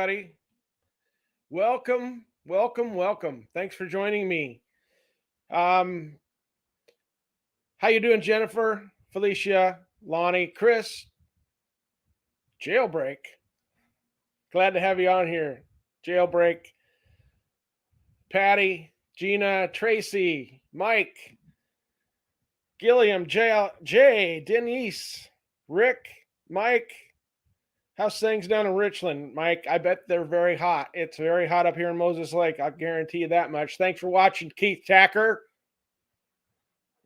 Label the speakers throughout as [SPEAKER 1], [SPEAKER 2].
[SPEAKER 1] everybody. Welcome, welcome, welcome. Thanks for joining me. Um, how you doing, Jennifer, Felicia, Lonnie, Chris? Jailbreak. Glad to have you on here. Jailbreak. Patty, Gina, Tracy, Mike, Gilliam, Jay, Denise, Rick, Mike. How's things down in Richland, Mike? I bet they're very hot. It's very hot up here in Moses Lake. I'll guarantee you that much. Thanks for watching, Keith Tacker.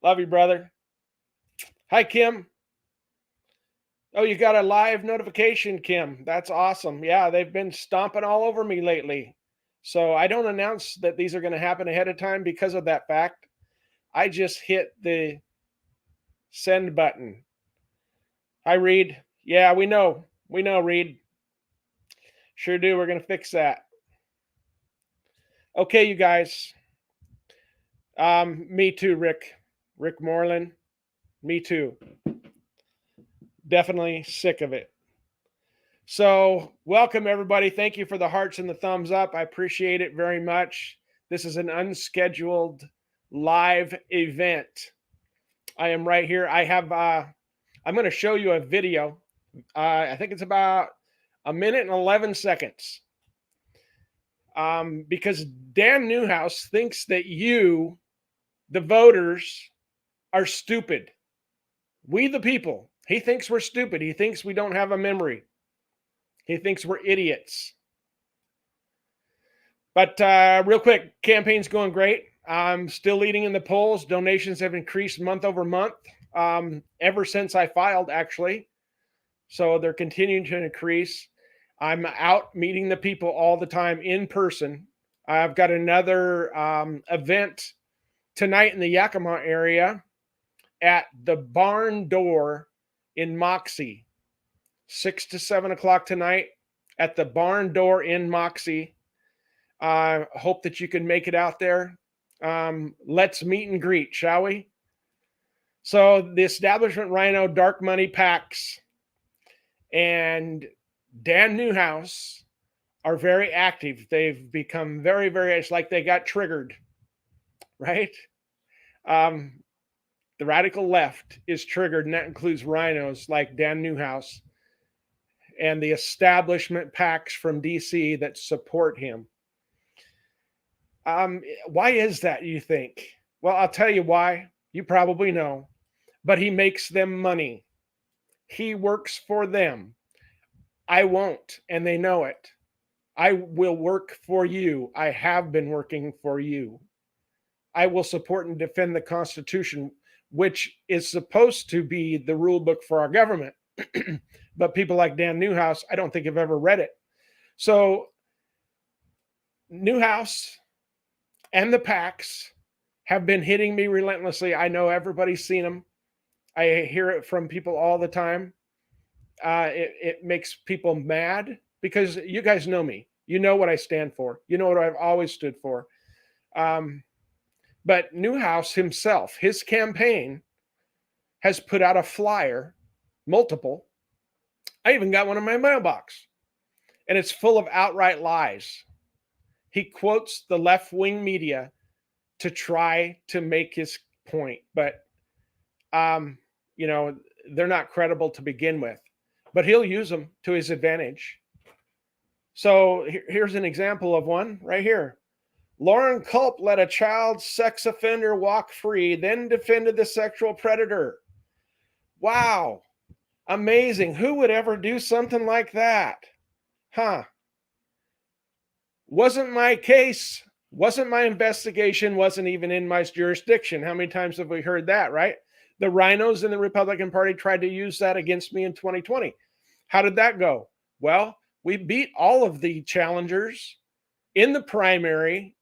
[SPEAKER 1] Love you, brother. Hi, Kim. Oh, you got a live notification, Kim. That's awesome. Yeah, they've been stomping all over me lately. So I don't announce that these are going to happen ahead of time because of that fact. I just hit the send button. Hi, Reed. Yeah, we know. We know, Reed. Sure do. We're going to fix that. Okay, you guys. Me too, Rick. Rick Moreland. Me too. Definitely sick of it. So, welcome everybody. Thank you for the hearts and the thumbs up. I appreciate it very much. This is an unscheduled live event. I am right here. I'm going to show you a video. I think it's about a minute and 11 seconds. Because Dan Newhouse thinks that you, the voters, are stupid. We, the people. He thinks we're stupid. He thinks we don't have a memory. He thinks we're idiots. But real quick, campaign's going great. I'm still leading in the polls. Donations have increased month over month ever since I filed, actually. So they're continuing to increase. I'm out meeting the people all the time in person. I've got another event tonight in the Yakima area at the Barn Door in Moxie, 6 to 7 o'clock tonight at the Barn Door in Moxie. I hope that you can make it out there. Let's meet and greet, shall we? So the Establishment Rhino Dark Money PACs and Dan Newhouse are very active. They've become very, it's like they got triggered, right? The radical left is triggered, and that includes rhinos like Dan Newhouse and the establishment PACs from DC that support him. Why is that, you think? Well, I'll tell you why. You probably know. But he makes them money. He works for them. I won't, and they know it. I will work for you. I have been working for you. I will support and defend the Constitution, which is supposed to be the rule book for our government. But people like Dan Newhouse, I don't think have ever read it. So Newhouse and the PACs have been hitting me relentlessly. I know everybody's seen them. I hear it from people all the time. It makes people mad because you guys know me. You know what I stand for. You know what I've always stood for. But Newhouse himself, his campaign has put out a flyer, multiple. I even got one in my mailbox, and it's full of outright lies. He quotes the left-wing media to try to make his point, but they're not credible to begin with. But he'll use them to his advantage. So here's an example of one right here. Lauren Culp let a child sex offender walk free, then defended the sexual predator. Wow. Amazing. Who would ever do something like that? Huh. Wasn't my case, wasn't my investigation, wasn't even in my jurisdiction. How many times have we heard that, right? The rhinos in the Republican Party tried to use that against me in 2020. How did that go? Well, we beat all of the challengers in the primary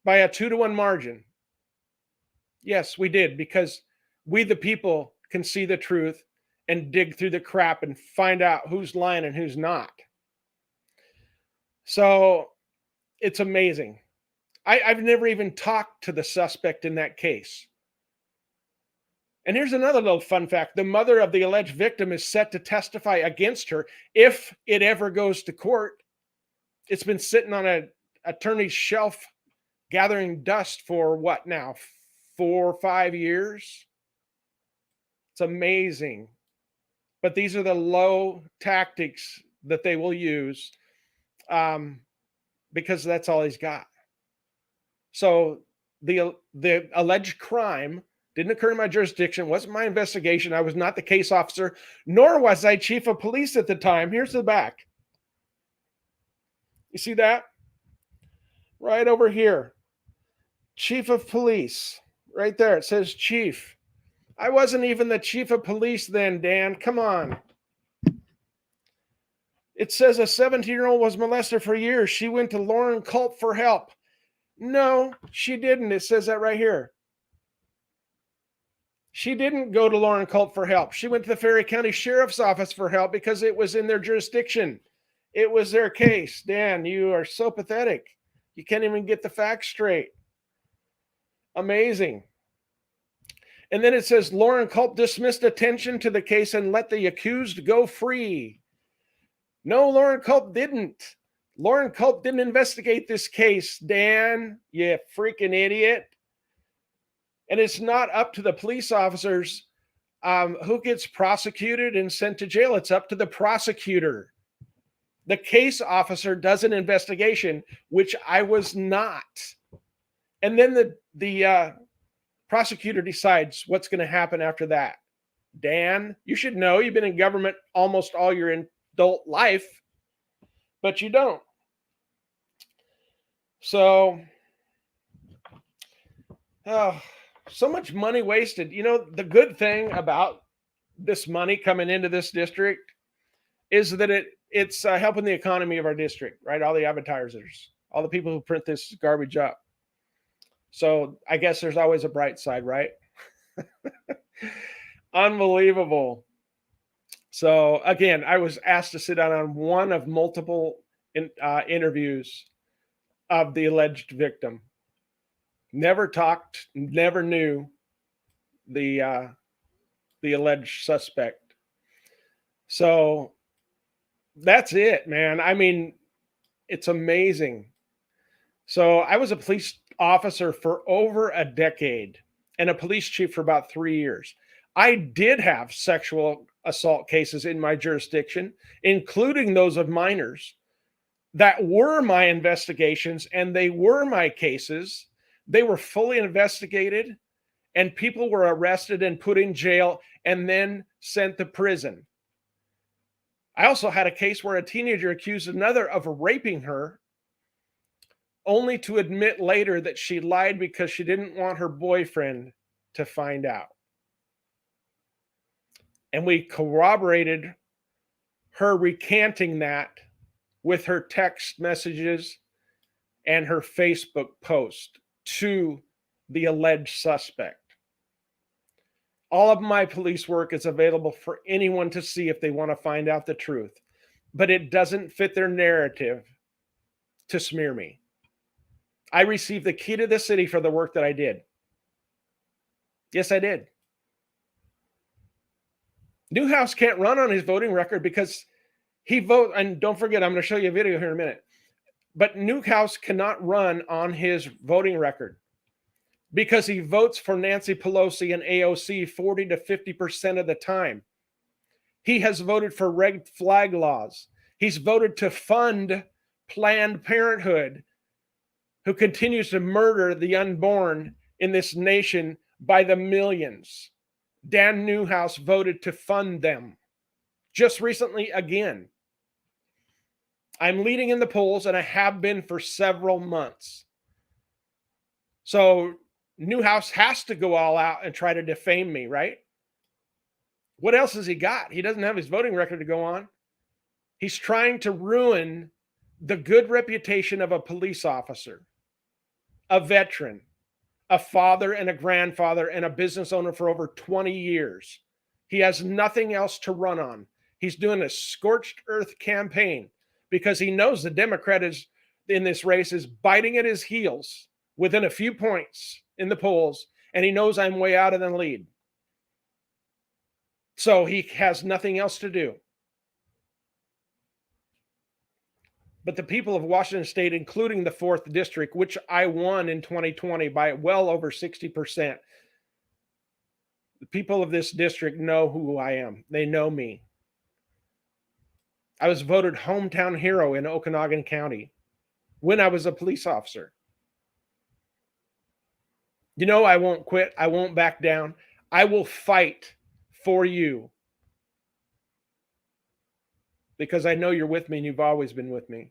[SPEAKER 1] by a 2-1 margin. Yes, we did, because we, the people, can see the truth and dig through the crap and find out who's lying and who's not. So it's amazing. I've never even talked to the suspect in that case. And here's another little fun fact. The mother of the alleged victim is set to testify against her if it ever goes to court. It's been sitting on an attorney's shelf gathering dust for what now? 4 or 5 years? It's amazing. But these are the low tactics that they will use, because that's all he's got. So the alleged crime didn't occur in my jurisdiction, wasn't my investigation. I was not the case officer, nor was I chief of police at the time. Here's the back. You see that? Right over here. Chief of police. Right there. It says chief. I wasn't even the chief of police then, Dan. Come on. It says a 17-year-old was molested for years. She went to Lauren Culp for help. No, she didn't. It says that right here. She didn't go to Lauren Culp for help. She went to the Ferry County Sheriff's Office for help because it was in their jurisdiction. It was their case. Dan, you are so pathetic. You can't even get the facts straight. Amazing. And then it says Lauren Culp dismissed attention to the case and let the accused go free. No, Lauren Culp didn't. Lauren Culp didn't investigate this case, Dan, you freaking idiot. And it's not up to the police officers who gets prosecuted and sent to jail. It's up to the prosecutor. The case officer does an investigation, which I was not. And then the prosecutor decides what's going to happen after that. Dan, you should know. You've been in government almost all your adult life, but you don't. So, so much money wasted. You know, the good thing about this money coming into this district is that it's helping the economy of our district, right? All the advertisers, all the people who print this garbage up. So I guess there's always a bright side, right? Unbelievable. So again, I was asked to sit down on one of multiple interviews of the alleged victim. Never talked, never knew the alleged suspect. So that's it, man. I mean, it's amazing. So I was a police officer for over a decade and a police chief for about 3 years. I did have sexual assault cases in my jurisdiction, including those of minors, that were my investigations and they were my cases. They were fully investigated and people were arrested and put in jail and then sent to prison. I also had a case where a teenager accused another of raping her, only to admit later that she lied because she didn't want her boyfriend to find out. And we corroborated her recanting that with her text messages and her Facebook post to the alleged suspect. All of my police work is available for anyone to see if they want to find out the truth, but it doesn't fit their narrative to smear me. I received the key to the city for the work that I did. Yes, I did. Newhouse can't run on his voting record because he vote, and don't forget, I'm going to show you a video here in a minute. But Newhouse cannot run on his voting record because he votes for Nancy Pelosi and AOC 40 to 50% of the time. He has voted for red flag laws. He's voted to fund Planned Parenthood, who continues to murder the unborn in this nation by the millions. Dan Newhouse voted to fund them. Just recently again. I'm leading in the polls, and I have been for several months. So Newhouse has to go all out and try to defame me, right? What else has he got? He doesn't have his voting record to go on. He's trying to ruin the good reputation of a police officer, a veteran, a father and a grandfather, and a business owner for over 20 years. He has nothing else to run on. He's doing a scorched earth campaign because he knows the Democrat is in this race is biting at his heels within a few points in the polls, and he knows I'm way out of the lead. So he has nothing else to do. But the people of Washington State, including the 4th District, which I won in 2020 by well over 60%, the people of this district know who I am. They know me. I was voted hometown hero in Okanagan County when I was a police officer. You know, I won't quit. I won't back down. I will fight for you because I know you're with me and you've always been with me.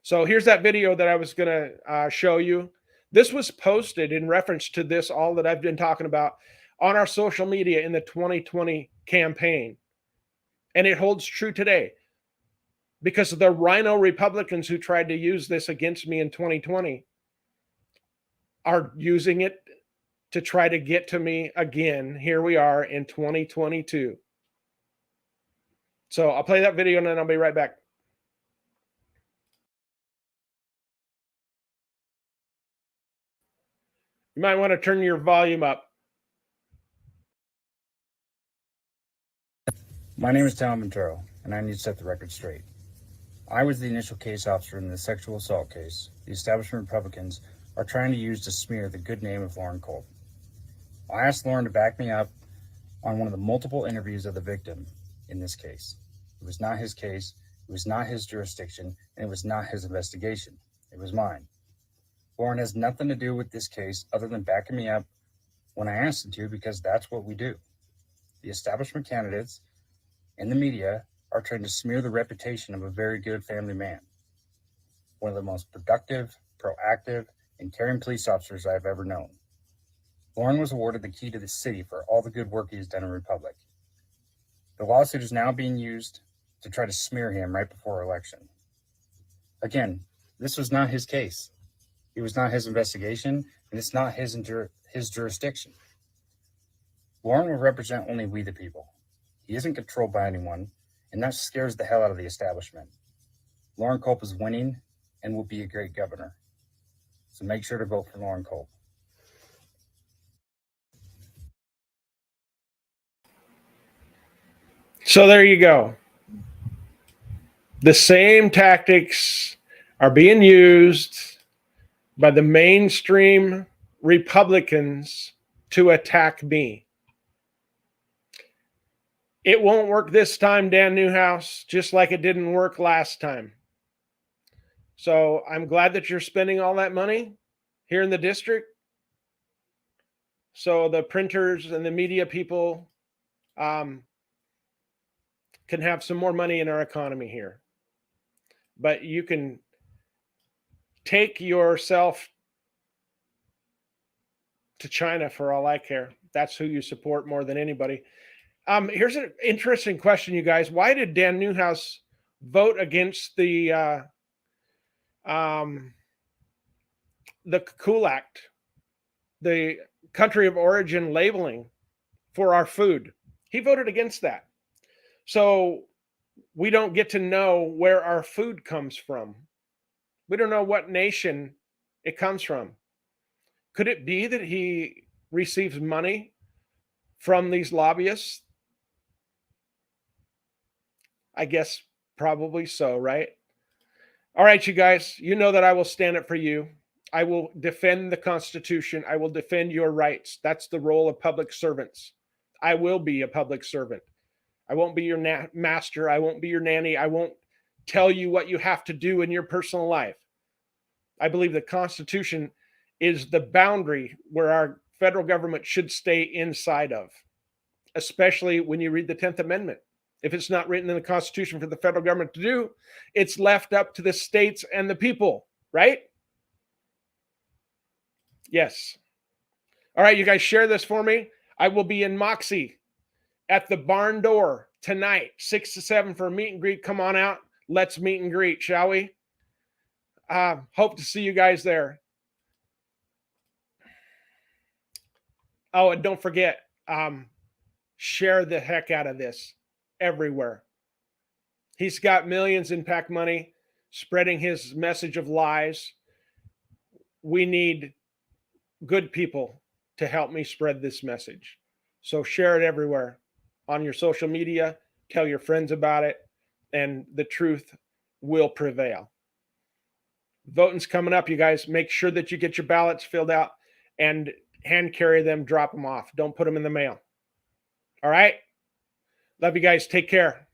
[SPEAKER 1] So here's that video that I was going to show you. This was posted in reference to this, all that I've been talking about on our social media in the 2020 campaign. And it holds true today because the rhino Republicans who tried to use this against me in 2020 are using it to try to get to me again. Here we are in 2022. So I'll play that video and then I'll be right back. You might want to turn your volume up.
[SPEAKER 2] My name is Tom Montero, and I need to set the record straight. I was the initial case officer in the sexual assault case the establishment Republicans are trying to use to smear the good name of Lauren Culp. I asked Lauren to back me up on one of the multiple interviews of the victim in this case. It was not his case, it was not his jurisdiction, and it was not his investigation. It was mine. Lauren has nothing to do with this case other than backing me up when I asked him to, because that's what we do. The establishment candidates and the media are trying to smear the reputation of a very good family man, one of the most productive, proactive, and caring police officers I've ever known. Lauren was awarded the key to the city for all the good work he has done in Republic. The lawsuit is now being used to try to smear him right before election. Again, this was not his case. It was not his investigation, and it's not his jurisdiction. Lauren will represent only we the people. He isn't controlled by anyone, and that scares the hell out of the establishment. Lauren Culp is winning and will be a great governor. So make sure to vote for Lauren Culp.
[SPEAKER 1] So there you go. The same tactics are being used by the mainstream Republicans to attack me. It won't work this time, Dan Newhouse, just like it didn't work last time. So I'm glad that you're spending all that money here in the district. So the printers and the media people can have some more money in our economy here. But you can take yourself to China for all I care. That's who you support more than anybody. Here's an interesting question, you guys. Why did Dan Newhouse vote against the COOL Act, the country of origin labeling for our food? He voted against that. So we don't get to know where our food comes from. We don't know what nation it comes from. Could it be that he receives money from these lobbyists? I guess probably so, right? All right, you guys, you know that I will stand up for you. I will defend the Constitution. I will defend your rights. That's the role of public servants. I will be a public servant. I won't be your master. I won't be your nanny. I won't tell you what you have to do in your personal life. I believe the Constitution is the boundary where our federal government should stay inside of, especially when you read the 10th Amendment. If it's not written in the Constitution for the federal government to do, it's left up to the states and the people, right? Yes. All right, you guys share this for me. I will be in Moxie at the barn door tonight, 6 to 7 for a meet and greet. Come on out. Let's meet and greet, shall we? Hope to see you guys there. Oh, and don't forget, share the heck out of this everywhere. He's got millions in PAC money spreading his message of lies. We need good people to help me spread this message. So share it everywhere on your social media. Tell your friends about it, and the truth will prevail. Voting's coming up, you guys. Make sure that you get your ballots filled out and hand carry them, drop them off. Don't put them in the mail. All right? Love you guys. Take care.